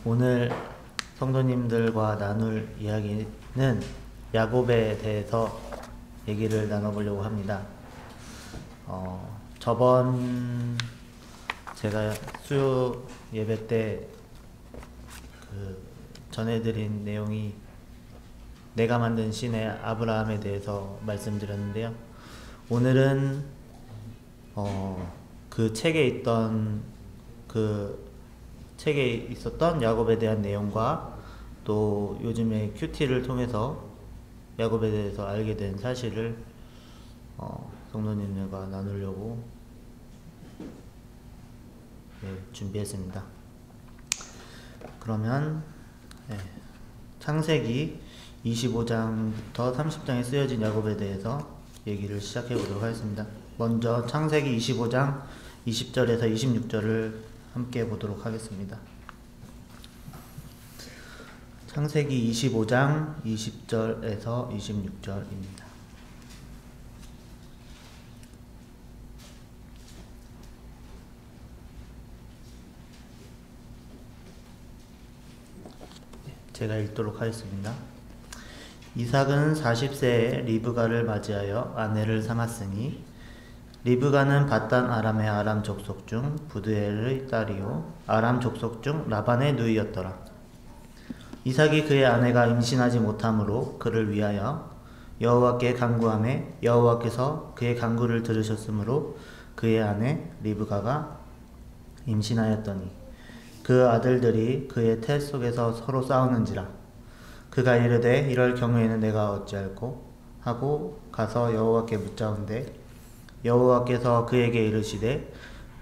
오늘 성도님들과 나눌 이야기는 야곱에 대해서 얘기를 나눠보려고 합니다. 저번 제가 수요 예배 때 전해드린 내용이 내가 만든 신의 아브라함에 대해서 말씀드렸는데요. 오늘은 그 책에 있었던 야곱에 대한 내용과 또 요즘에 큐티를 통해서 야곱에 대해서 알게 된 사실을 성도님들과 나누려고 준비했습니다. 그러면 창세기 25장부터 30장에 쓰여진 야곱에 대해서 얘기를 시작해 보도록 하겠습니다. 먼저 창세기 25장 20절에서 26절을 함께 보도록 하겠습니다. 창세기 25장 20절에서 26절입니다. 제가 읽도록 하겠습니다. 이삭은 40세에 리브가를 맞이하여 아내를 삼았으니 리브가는 밧단 아람의 아람 족속 중 부두엘의 딸이요 아람 족속 중 라반의 누이였더라. 이삭이 그의 아내가 임신하지 못함으로 그를 위하여 여호와께 간구하매 여호와께서 그의 간구를 들으셨으므로 그의 아내 리브가가 임신하였더니 그 아들들이 그의 태 속에서 서로 싸우는지라. 그가 이르되 이럴 경우에는 내가 어찌할꼬 하고 가서 여호와께 묻자온대 여호와께서 그에게 이르시되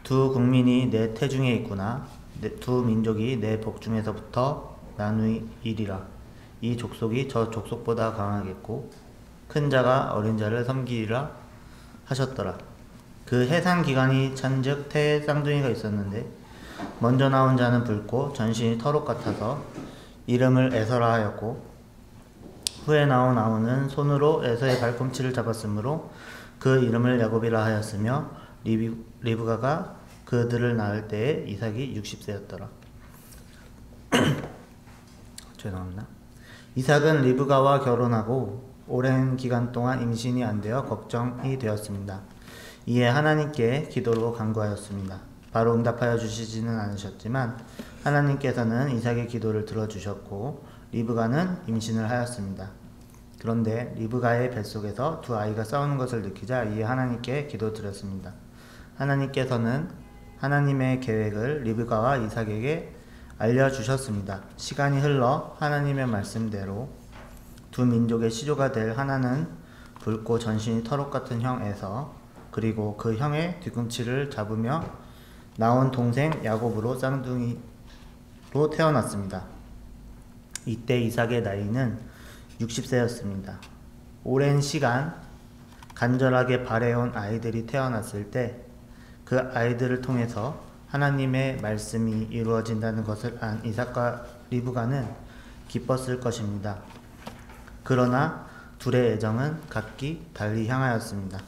두 국민이 내 태중에 있구나. 두 민족이 내 복중에서부터 나누이리라. 이 족속이 저 족속보다 강하겠고 큰 자가 어린 자를 섬기리라 하셨더라. 그 해산 기간이 찬즉 태에 쌍둥이가 있었는데 먼저 나온 자는 붉고 전신이 털옷 같아서 이름을 에서라 하였고 후에 나온 아우는 손으로 에서의 발꿈치를 잡았으므로 그 이름을 야곱이라 하였으며 리브가가 그들을 낳을 때에 이삭이 60세였더라. 죄송합니다. 이삭은 리브가와 결혼하고 오랜 기간 동안 임신이 안 되어 걱정이 되었습니다. 이에 하나님께 기도로 간구하였습니다. 바로 응답하여 주시지는 않으셨지만 하나님께서는 이삭의 기도를 들어주셨고 리브가는 임신을 하였습니다. 그런데 리브가의 뱃속에서 두 아이가 싸우는 것을 느끼자 이에 하나님께 기도드렸습니다. 하나님께서는 하나님의 계획을 리브가와 이삭에게 알려주셨습니다. 시간이 흘러 하나님의 말씀대로 두 민족의 시조가 될 하나는 붉고 전신이 털옷 같은 형 에서 그리고 그 형의 뒤꿈치를 잡으며 나온 동생 야곱으로 쌍둥이로 태어났습니다. 이때 이삭의 나이는 60세였습니다. 오랜 시간 간절하게 바래온 아이들이 태어났을 때 그 아이들을 통해서 하나님의 말씀이 이루어진다는 것을 안 이삭과 리브가는 기뻤을 것입니다. 그러나 둘의 애정은 각기 달리 향하였습니다.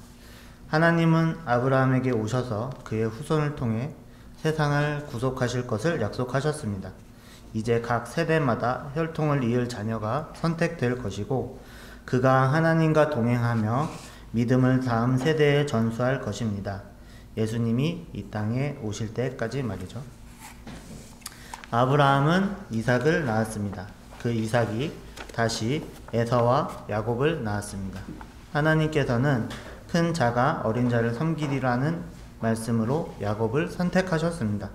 하나님은 아브라함에게 오셔서 그의 후손을 통해 세상을 구속하실 것을 약속하셨습니다. 이제 각 세대마다 혈통을 이을 자녀가 선택될 것이고 그가 하나님과 동행하며 믿음을 다음 세대에 전수할 것입니다. 예수님이 이 땅에 오실 때까지 말이죠. 아브라함은 이삭을 낳았습니다. 그 이삭이 다시 에서와 야곱을 낳았습니다. 하나님께서는 큰 자가 어린 자를 섬기리라는 말씀으로 야곱을 선택하셨습니다.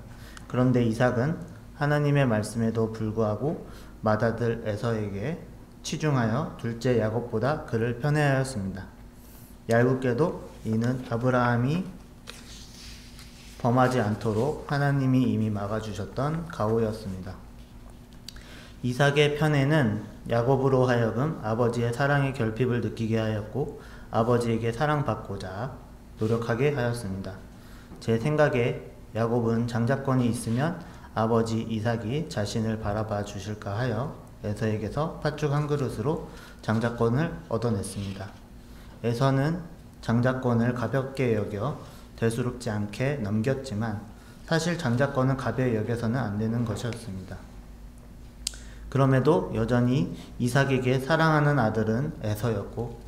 그런데 이삭은 하나님의 말씀에도 불구하고 맏아들 에서에게 치중하여 둘째 야곱보다 그를 편애하였습니다. 얄궂게도 이는 아브라함이 범하지 않도록 하나님이 이미 막아주셨던 가호였습니다. 이삭의 편애는 야곱으로 하여금 아버지의 사랑의 결핍을 느끼게 하였고 아버지에게 사랑받고자 노력하게 하였습니다. 제 생각에 야곱은 장자권이 있으면 아버지 이삭이 자신을 바라봐 주실까 하여 에서에게서 팥죽 한 그릇으로 장자권을 얻어냈습니다. 에서는 장자권을 가볍게 여겨 대수롭지 않게 넘겼지만 사실 장자권은 가벼이 여겨서는 안 되는 것이었습니다. 그럼에도 여전히 이삭에게 사랑하는 아들은 에서였고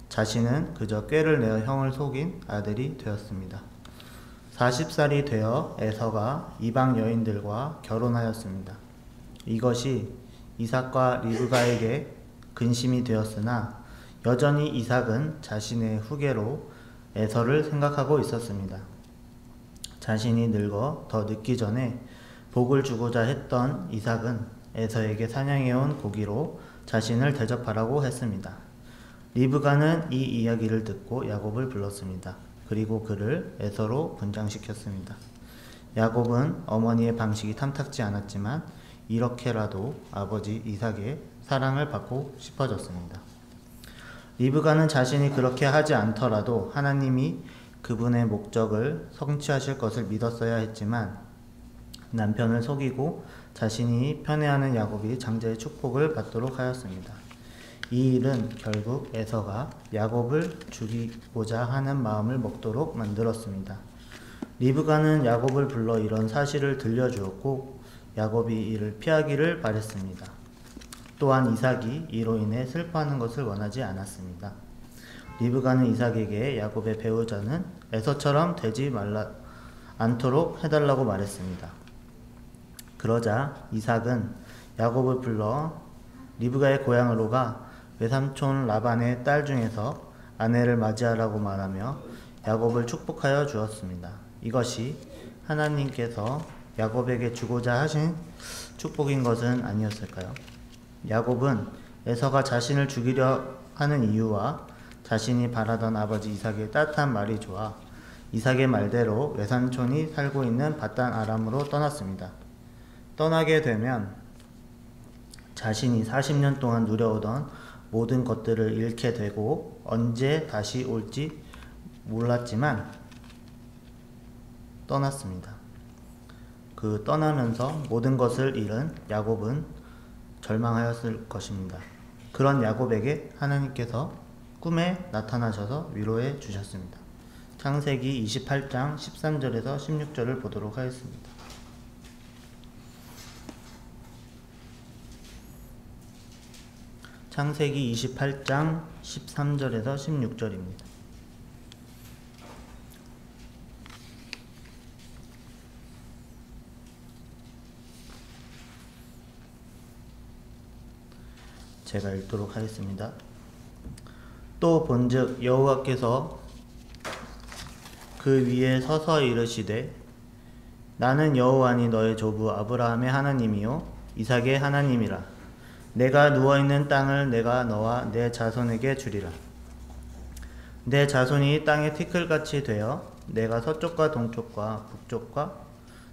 자신은 그저 꾀를 내어 형을 속인 아들이 되었습니다. 40살이 되어 에서가 이방 여인들과 결혼하였습니다. 이것이 이삭과 리브가에게 근심이 되었으나 여전히 이삭은 자신의 후계로 에서를 생각하고 있었습니다. 자신이 늙어 더 늙기 전에 복을 주고자 했던 이삭은 에서에게 사냥해온 고기로 자신을 대접하라고 했습니다. 리브가는 이 이야기를 듣고 야곱을 불렀습니다. 그리고 그를 에서로 분장시켰습니다. 야곱은 어머니의 방식이 탐탁지 않았지만 이렇게라도 아버지 이삭의 사랑을 받고 싶어졌습니다. 리브가는 자신이 그렇게 하지 않더라도 하나님이 그분의 목적을 성취하실 것을 믿었어야 했지만 남편을 속이고 자신이 편애하는 야곱이 장자의 축복을 받도록 하였습니다. 이 일은 결국 에서가 야곱을 죽이고자 하는 마음을 먹도록 만들었습니다. 리브가는 야곱을 불러 이런 사실을 들려주었고 야곱이 이를 피하기를 바랬습니다. 또한 이삭이 이로 인해 슬퍼하는 것을 원하지 않았습니다. 리브가는 이삭에게 야곱의 배우자는 에서처럼 되지 않도록 해달라고 말했습니다. 그러자 이삭은 야곱을 불러 리브가의 고향으로 가 외삼촌 라반의 딸 중에서 아내를 맞이하라고 말하며 야곱을 축복하여 주었습니다. 이것이 하나님께서 야곱에게 주고자 하신 축복인 것은 아니었을까요? 야곱은 에서가 자신을 죽이려 하는 이유와 자신이 바라던 아버지 이삭의 따뜻한 말이 좋아 이삭의 말대로 외삼촌이 살고 있는 밧단 아람으로 떠났습니다. 떠나게 되면 자신이 40년 동안 누려오던 모든 것들을 잃게 되고 언제 다시 올지 몰랐지만 떠났습니다. 그 떠나면서 모든 것을 잃은 야곱은 절망하였을 것입니다. 그런 야곱에게 하나님께서 꿈에 나타나셔서 위로해 주셨습니다. 창세기 28장 13절에서 16절을 보도록 하겠습니다. 창세기 28장 13절에서 16절입니다. 제가 읽도록 하겠습니다. 또 본즉 여호와께서 그 위에 서서 이르시되 나는 여호와니 너의 조부 아브라함의 하나님이요 이삭의 하나님이라. 내가 누워있는 땅을 내가 너와 내 자손에게 주리라. 내 자손이 땅의 티끌같이 되어 내가 서쪽과 동쪽과 북쪽과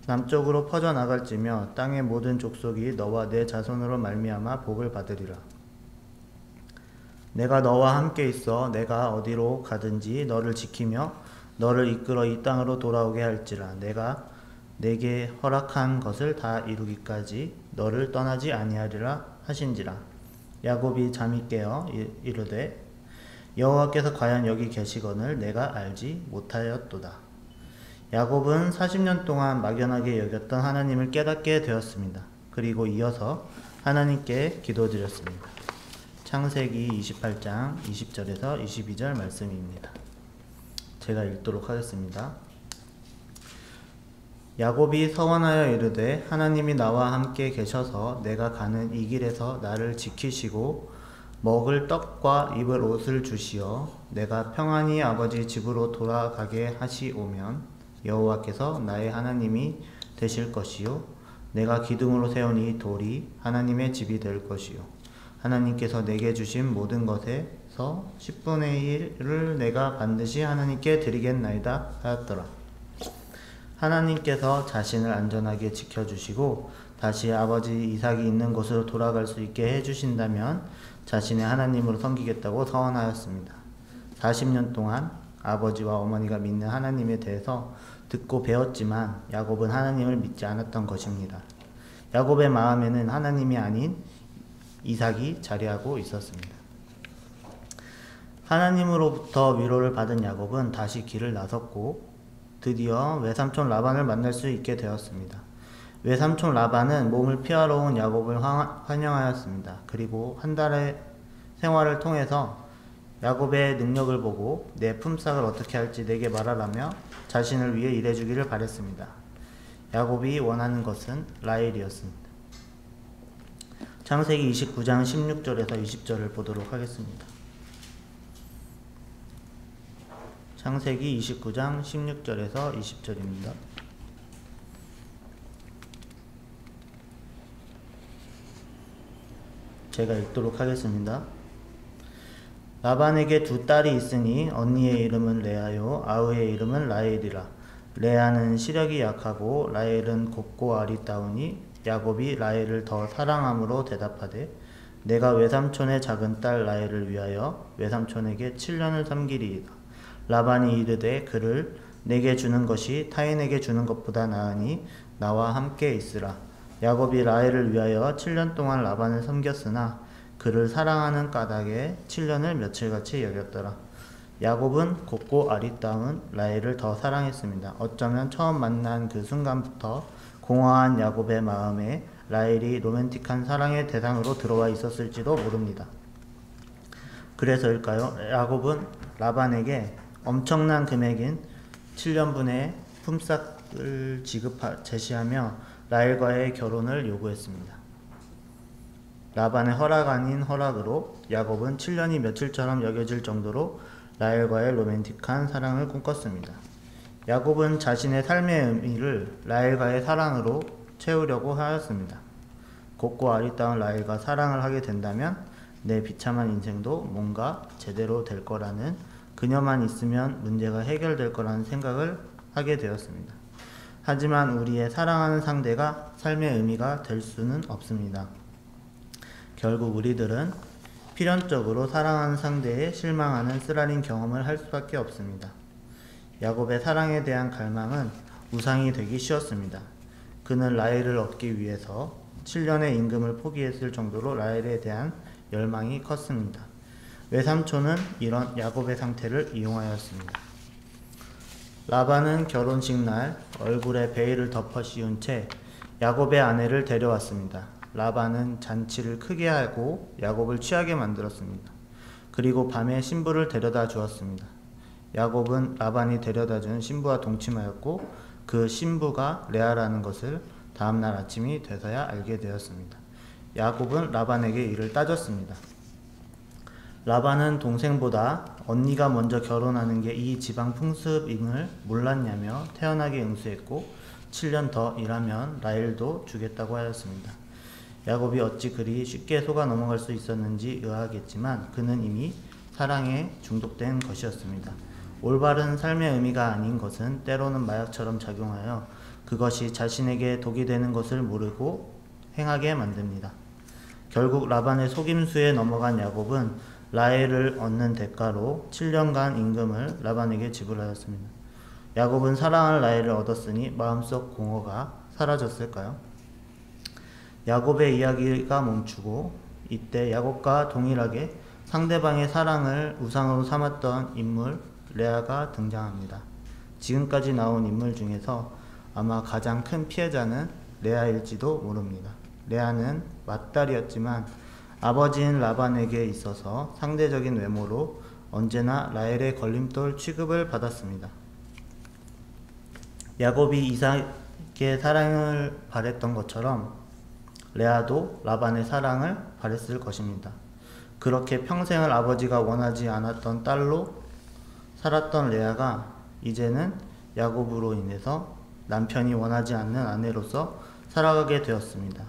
남쪽으로 퍼져나갈지며 땅의 모든 족속이 너와 내 자손으로 말미암아 복을 받으리라. 내가 너와 함께 있어 내가 어디로 가든지 너를 지키며 너를 이끌어 이 땅으로 돌아오게 할지라. 내가 내게 허락한 것을 다 이루기까지 너를 떠나지 아니하리라 하신지라. 야곱이 잠이 깨어 이르되 여호와께서 과연 여기 계시거늘 내가 알지 못하였도다. 야곱은 40년 동안 막연하게 여겼던 하나님을 깨닫게 되었습니다. 그리고 이어서 하나님께 기도드렸습니다. 창세기 28장 20절에서 22절 말씀입니다. 제가 읽도록 하겠습니다. 야곱이 서원하여 이르되 하나님이 나와 함께 계셔서 내가 가는 이 길에서 나를 지키시고 먹을 떡과 입을 옷을 주시어 내가 평안히 아버지 집으로 돌아가게 하시오면 여호와께서 나의 하나님이 되실 것이요 내가 기둥으로 세운 이 돌이 하나님의 집이 될 것이요 하나님께서 내게 주신 모든 것에서 10분의 1을 내가 반드시 하나님께 드리겠나이다 하였더라. 하나님께서 자신을 안전하게 지켜주시고 다시 아버지 이삭이 있는 곳으로 돌아갈 수 있게 해주신다면 자신의 하나님으로 섬기겠다고 서원하였습니다. 40년 동안 아버지와 어머니가 믿는 하나님에 대해서 듣고 배웠지만 야곱은 하나님을 믿지 않았던 것입니다. 야곱의 마음에는 하나님이 아닌 이삭이 자리하고 있었습니다. 하나님으로부터 위로를 받은 야곱은 다시 길을 나섰고 드디어 외삼촌 라반을 만날 수 있게 되었습니다. 외삼촌 라반은 몸을 피하러 온 야곱을 환영하였습니다. 그리고 한 달의 생활을 통해서 야곱의 능력을 보고 내 품삯을 어떻게 할지 내게 말하라며 자신을 위해 일해주기를 바랬습니다. 야곱이 원하는 것은 라헬이었습니다. 창세기 29장 16절에서 20절을 보도록 하겠습니다. 창세기 29장 16절에서 20절입니다. 제가 읽도록 하겠습니다. 라반에게 두 딸이 있으니 언니의 이름은 레아요 아우의 이름은 라헬이라. 레아는 시력이 약하고 라헬은 곱고 아리따우니 야곱이 라헬을 더 사랑함으로 대답하되 내가 외삼촌의 작은 딸 라헬을 위하여 외삼촌에게 7년을 섬기리이다. 라반이 이르되 그를 내게 주는 것이 타인에게 주는 것보다 나으니 나와 함께 있으라. 야곱이 라헬을 위하여 7년 동안 라반을 섬겼으나 그를 사랑하는 까닭에 7년을 며칠같이 여겼더라. 야곱은 곱고 아리따운 라헬을 더 사랑했습니다. 어쩌면 처음 만난 그 순간부터 공허한 야곱의 마음에 라헬이 로맨틱한 사랑의 대상으로 들어와 있었을지도 모릅니다. 그래서일까요? 야곱은 라반에게 엄청난 금액인 7년분의 품삯을 제시하며 라헬과의 결혼을 요구했습니다. 라반의 허락 아닌 허락으로 야곱은 7년이 며칠처럼 여겨질 정도로 라헬과의 로맨틱한 사랑을 꿈꿨습니다. 야곱은 자신의 삶의 의미를 라헬과의 사랑으로 채우려고 하였습니다. 곱고 아리따운 라헬과 사랑을 하게 된다면 내 비참한 인생도 뭔가 제대로 될 거라는, 그녀만 있으면 문제가 해결될 거라는 생각을 하게 되었습니다. 하지만 우리의 사랑하는 상대가 삶의 의미가 될 수는 없습니다. 결국 우리들은 필연적으로 사랑하는 상대에 실망하는 쓰라린 경험을 할 수밖에 없습니다. 야곱의 사랑에 대한 갈망은 우상이 되기 쉬웠습니다. 그는 라헬을 얻기 위해서 7년의 임금을 포기했을 정도로 라헬에 대한 열망이 컸습니다. 외삼촌은 이런 야곱의 상태를 이용하였습니다. 라반은 결혼식 날 얼굴에 베일을 덮어 씌운 채 야곱의 아내를 데려왔습니다. 라반은 잔치를 크게 하고 야곱을 취하게 만들었습니다. 그리고 밤에 신부를 데려다 주었습니다. 야곱은 라반이 데려다 준 신부와 동침하였고 그 신부가 레아라는 것을 다음날 아침이 돼서야 알게 되었습니다. 야곱은 라반에게 이를 따졌습니다. 라반은 동생보다 언니가 먼저 결혼하는 게 이 지방 풍습임을 몰랐냐며 태연하게 응수했고 7년 더 일하면 라헬도 주겠다고 하였습니다. 야곱이 어찌 그리 쉽게 속아 넘어갈 수 있었는지 의아하겠지만 그는 이미 사랑에 중독된 것이었습니다. 올바른 삶의 의미가 아닌 것은 때로는 마약처럼 작용하여 그것이 자신에게 독이 되는 것을 모르고 행하게 만듭니다. 결국 라반의 속임수에 넘어간 야곱은 라헬을 얻는 대가로 7년간 임금을 라반에게 지불하였습니다. 야곱은 사랑하는 라헬을 얻었으니 마음속 공허가 사라졌을까요? 야곱의 이야기가 멈추고 이때 야곱과 동일하게 상대방의 사랑을 우상으로 삼았던 인물 레아가 등장합니다. 지금까지 나온 인물 중에서 아마 가장 큰 피해자는 레아일지도 모릅니다. 레아는 맏딸이었지만 아버지인 라반에게 있어서 상대적인 외모로 언제나 라헬의 걸림돌 취급을 받았습니다. 야곱이 이삭의 사랑을 바랬던 것처럼 레아도 라반의 사랑을 바랬을 것입니다. 그렇게 평생을 아버지가 원하지 않았던 딸로 살았던 레아가 이제는 야곱으로 인해서 남편이 원하지 않는 아내로서 살아가게 되었습니다.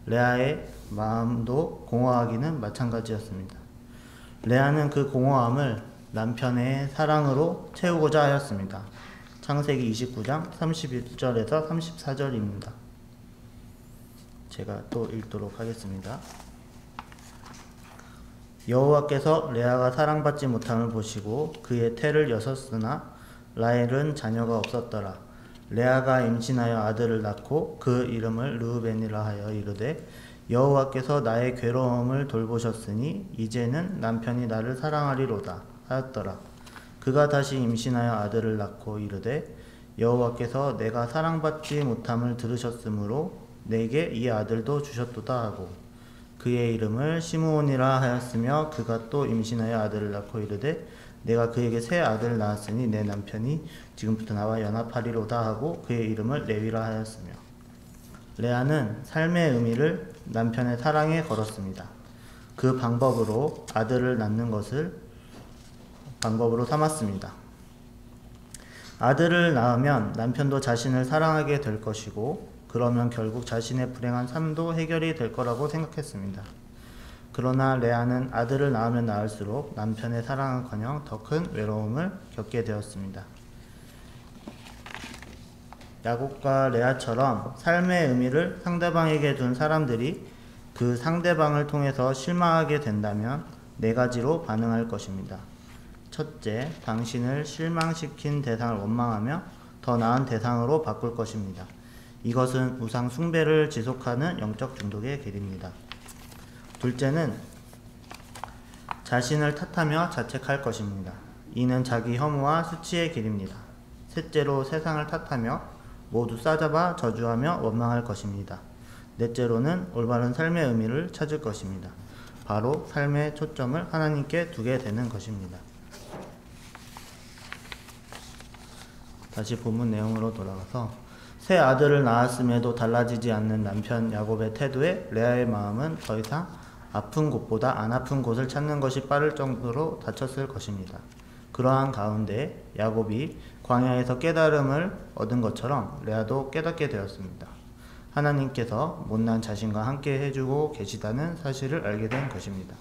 레아의 마음도 공허하기는 마찬가지였습니다. 레아는 그 공허함을 남편의 사랑으로 채우고자 하였습니다. 창세기 29장 31절에서 34절입니다. 제가 또 읽도록 하겠습니다. 여호와께서 레아가 사랑받지 못함을 보시고 그의 태를 여섰으나 라헬은 자녀가 없었더라. 레아가 임신하여 아들을 낳고 그 이름을 르우벤이라 하여 이르되 여호와께서 나의 괴로움을 돌보셨으니 이제는 남편이 나를 사랑하리로다 하였더라. 그가 다시 임신하여 아들을 낳고 이르되 여호와께서 내가 사랑받지 못함을 들으셨으므로 내게 이 아들도 주셨도다 하고 그의 이름을 시므온이라 하였으며 그가 또 임신하여 아들을 낳고 이르되 내가 그에게 새 아들을 낳았으니 내 남편이 지금부터 나와 연합하리로다 하고 그의 이름을 레위라 하였으며 레아는 삶의 의미를 남편의 사랑에 걸었습니다. 그 방법으로 아들을 낳는 것을 방법으로 삼았습니다. 아들을 낳으면 남편도 자신을 사랑하게 될 것이고 그러면 결국 자신의 불행한 삶도 해결이 될 거라고 생각했습니다. 그러나 레아는 아들을 낳으면 낳을수록 남편의 사랑은커녕 더 큰 외로움을 겪게 되었습니다. 야곱과 레아처럼 삶의 의미를 상대방에게 둔 사람들이 그 상대방을 통해서 실망하게 된다면 네 가지로 반응할 것입니다. 첫째, 당신을 실망시킨 대상을 원망하며 더 나은 대상으로 바꿀 것입니다. 이것은 우상 숭배를 지속하는 영적 중독의 길입니다. 둘째는 자신을 탓하며 자책할 것입니다. 이는 자기 혐오와 수치의 길입니다. 셋째로 세상을 탓하며 모두 싸잡아 저주하며 원망할 것입니다. 넷째로는 올바른 삶의 의미를 찾을 것입니다. 바로 삶의 초점을 하나님께 두게 되는 것입니다. 다시 본문 내용으로 돌아가서 새 아들을 낳았음에도 달라지지 않는 남편 야곱의 태도에 레아의 마음은 더 이상 아픈 곳보다 안 아픈 곳을 찾는 것이 빠를 정도로 다쳤을 것입니다. 그러한 가운데 야곱이 광야에서 깨달음을 얻은 것처럼 레아도 깨닫게 되었습니다. 하나님께서 못난 자신과 함께 해주고 계시다는 사실을 알게 된 것입니다.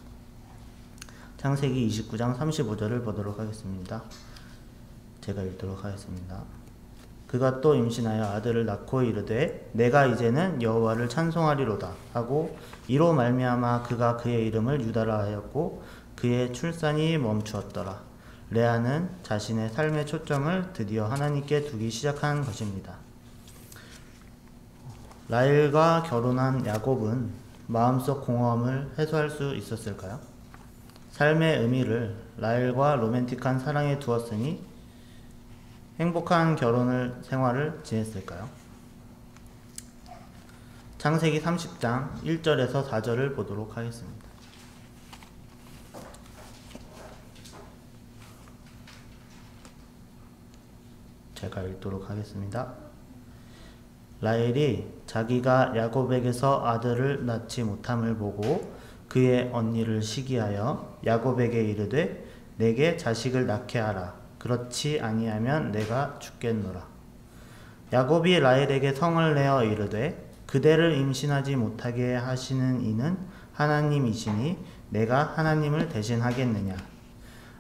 창세기 29장 35절을 보도록 하겠습니다. 제가 읽도록 하겠습니다. 그가 또 임신하여 아들을 낳고 이르되 내가 이제는 여호와를 찬송하리로다 하고 이로 말미암아 그가 그의 이름을 유다라 하였고 그의 출산이 멈추었더라. 레아는 자신의 삶의 초점을 드디어 하나님께 두기 시작한 것입니다. 라헬과 결혼한 야곱은 마음속 공허함을 해소할 수 있었을까요? 삶의 의미를 라헬과 로맨틱한 사랑에 두었으니 행복한 결혼 생활을 지냈을까요? 창세기 30장 1절에서 4절을 보도록 하겠습니다. 제가 읽도록 하겠습니다. 라헬이 자기가 야곱에게서 아들을 낳지 못함을 보고 그의 언니를 시기하여 야곱에게 이르되 내게 자식을 낳게 하라. 그렇지 아니하면 내가 죽겠노라. 야곱이 라헬에게 성을 내어 이르되 그대를 임신하지 못하게 하시는 이는 하나님이시니 내가 하나님을 대신하겠느냐.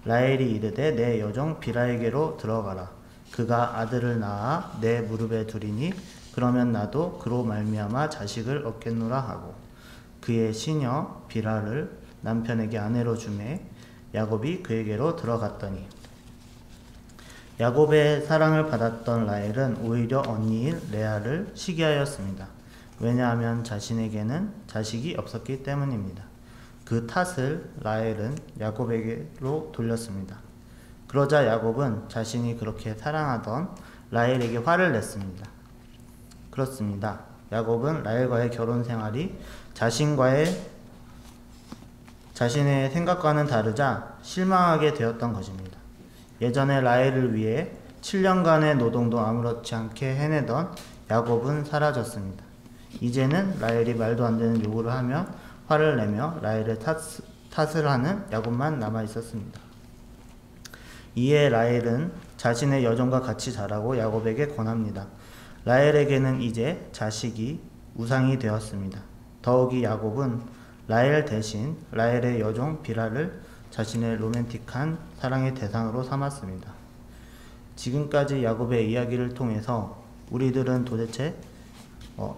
라헬이 이르되 내 여종 비라에게로 들어가라. 그가 아들을 낳아 내 무릎에 두리니 그러면 나도 그로 말미암아 자식을 얻겠노라 하고 그의 시녀 비라를 남편에게 아내로 주매 야곱이 그에게로 들어갔더니 야곱의 사랑을 받았던 라헬은 오히려 언니인 레아를 시기하였습니다. 왜냐하면 자신에게는 자식이 없었기 때문입니다. 그 탓을 라헬은 야곱에게로 돌렸습니다. 그러자 야곱은 자신이 그렇게 사랑하던 라헬에게 화를 냈습니다. 그렇습니다. 야곱은 라헬과의 결혼 생활이 자신의 생각과는 다르자 실망하게 되었던 것입니다. 예전에 라헬을 위해 7년간의 노동도 아무렇지 않게 해내던 야곱은 사라졌습니다. 이제는 라헬이 말도 안 되는 요구를 하며 화를 내며 라헬의 탓을 하는 야곱만 남아 있었습니다. 이에 라헬은 자신의 여종과 같이 자라고 야곱에게 권합니다. 라헬에게는 이제 자식이 우상이 되었습니다. 더욱이 야곱은 라헬 대신 라헬의 여종 비라를 자신의 로맨틱한 사랑의 대상으로 삼았습니다. 지금까지 야곱의 이야기를 통해서 우리들은 도대체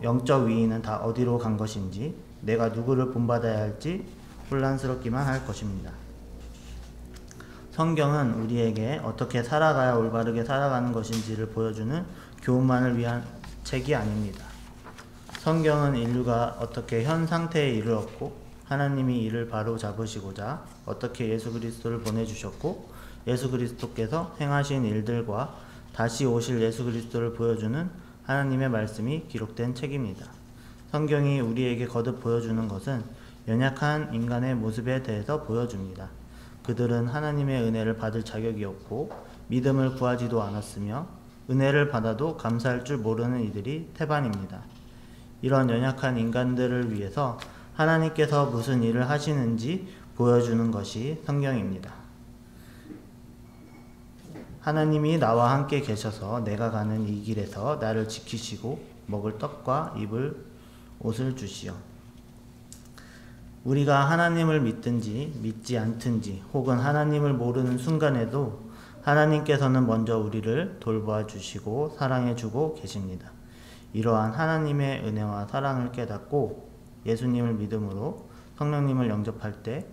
영적 위인은 다 어디로 간 것인지, 내가 누구를 본받아야 할지 혼란스럽기만 할 것입니다. 성경은 우리에게 어떻게 살아가야 올바르게 살아가는 것인지를 보여주는 교훈만을 위한 책이 아닙니다. 성경은 인류가 어떻게 현 상태에 이르렀고 하나님이 이를 바로 잡으시고자 어떻게 예수 그리스도를 보내주셨고 예수 그리스도께서 행하신 일들과 다시 오실 예수 그리스도를 보여주는 하나님의 말씀이 기록된 책입니다. 성경이 우리에게 거듭 보여주는 것은 연약한 인간의 모습에 대해서 보여줍니다. 그들은 하나님의 은혜를 받을 자격이 없고 믿음을 구하지도 않았으며 은혜를 받아도 감사할 줄 모르는 이들이 태반입니다. 이런 연약한 인간들을 위해서 하나님께서 무슨 일을 하시는지 보여주는 것이 성경입니다. 하나님이 나와 함께 계셔서 내가 가는 이 길에서 나를 지키시고 먹을 떡과 입을 옷을 주시오. 우리가 하나님을 믿든지 믿지 않든지 혹은 하나님을 모르는 순간에도 하나님께서는 먼저 우리를 돌보아 주시고 사랑해 주고 계십니다. 이러한 하나님의 은혜와 사랑을 깨닫고 예수님을 믿음으로 성령님을 영접할 때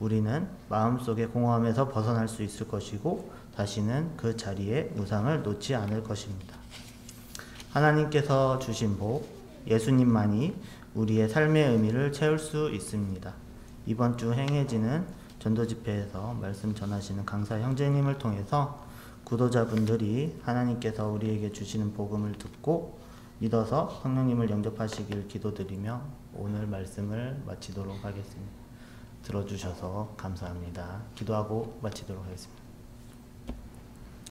우리는 마음속의 공허함에서 벗어날 수 있을 것이고 다시는 그 자리에 우상을 놓지 않을 것입니다. 하나님께서 주신 복, 예수님만이 우리의 삶의 의미를 채울 수 있습니다. 이번 주 행해지는 전도집회에서 말씀 전하시는 강사 형제님을 통해서 구도자분들이 하나님께서 우리에게 주시는 복음을 듣고 믿어서 성령님을 영접하시길 기도드리며 오늘 말씀을 마치도록 하겠습니다. 들어주셔서 감사합니다. 기도하고 마치도록 하겠습니다.